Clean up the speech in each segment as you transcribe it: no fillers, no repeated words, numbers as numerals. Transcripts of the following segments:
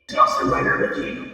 Dawson Rider review.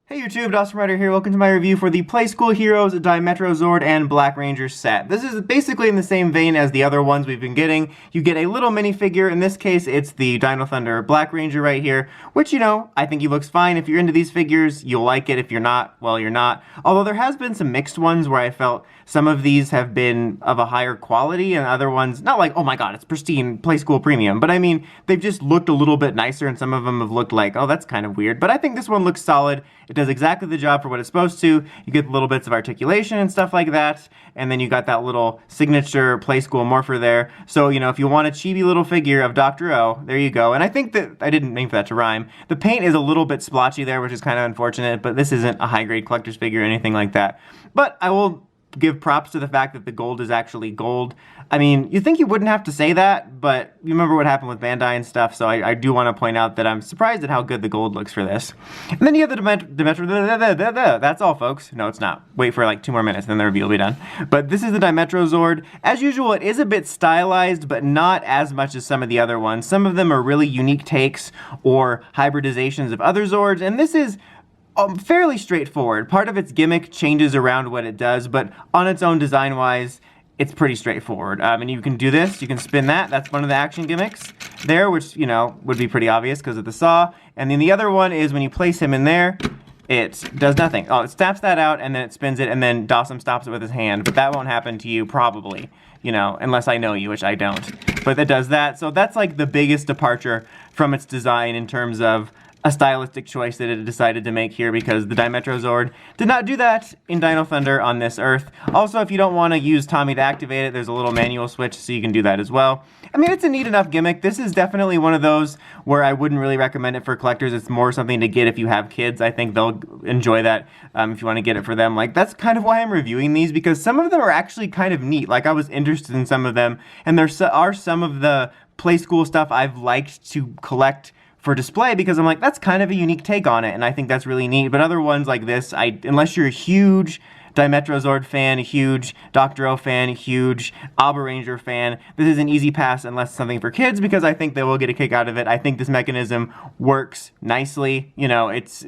Hey YouTube, Dawson Rider here. Welcome to my review for the Playskool Heroes Dimetro, Zord, and Black Ranger set. This is basically in the same vein as the other ones we've been getting. You get a little minifigure. In this case, it's the Dino Thunder Black Ranger right here, which, you know, I think he looks fine. If you're into these figures, you'll like it. If you're not, well, you're not. Although there has been some mixed ones where I felt some of these have been of a higher quality and other ones, not like, oh my god, it's pristine Playskool Premium, but I mean, they've just looked a little bit nicer and some of them have looked like, oh, that's kind of weird. But I think this one looks solid. It does exactly the job for what it's supposed to. You get little bits of articulation and stuff like that, and then you got that little signature Playskool morpher there. So, you know, if you want a chibi little figure of Dr. O, there you go. And I think that, I didn't mean for that to rhyme, the paint is a little bit splotchy there, which is kind of unfortunate, but this isn't a high-grade collector's figure or anything like that. But I will give props to the fact that the gold is actually gold. I mean, you think you wouldn't have to say that, but you remember what happened with Bandai and stuff, so I do want to point out that I'm surprised at how good the gold looks for this. And then you have the Dimetro, that's all folks. No, it's not. Wait for like 2 more minutes, then the review will be done. But this is the Dimetro Zord. As usual, it is a bit stylized, but not as much as some of the other ones. Some of them are really unique takes or hybridizations of other Zords, and this is fairly straightforward. Part of its gimmick changes around what it does, but on its own design-wise, it's pretty straightforward. And you can do this, you can spin that, that's one of the action gimmicks there, which, you know, would be pretty obvious because of the saw. And then the other one is when you place him in there, it does nothing. Oh, it snaps that out, and then it spins it, and then Dawson stops it with his hand, but that won't happen to you, probably, you know, unless I know you, which I don't. But it does that, so that's like the biggest departure from its design in terms of a stylistic choice that it decided to make here, because the Dimetro Zord did not do that in Dino Thunder on this Earth. Also, if you don't want to use Tommy to activate it, there's a little manual switch, so you can do that as well. I mean, it's a neat enough gimmick. This is definitely one of those where I wouldn't really recommend it for collectors. It's more something to get if you have kids. I think they'll enjoy that if you want to get it for them. Like, that's kind of why I'm reviewing these, because some of them are actually kind of neat. Like, I was interested in some of them, and there are some of the Playskool stuff I've liked to collect for display, because I'm like, that's kind of a unique take on it, and I think that's really neat. But other ones like this, unless you're a huge Dimetro Zord fan, a huge Dr. O fan, a huge Alba Ranger fan, this is an easy pass unless it's something for kids, because I think they will get a kick out of it. I think this mechanism works nicely. You know, it's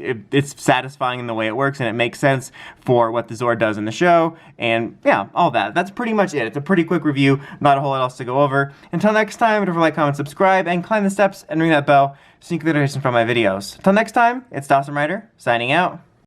satisfying in the way it works, and it makes sense for what the Zord does in the show, and yeah, all that. That's pretty much it. It's a pretty quick review, not a whole lot else to go over. Until next time, don't forget to like, comment, subscribe, and climb the steps and ring that bell so you can get notifications from my videos. Until next time, it's Dawson Rider, signing out.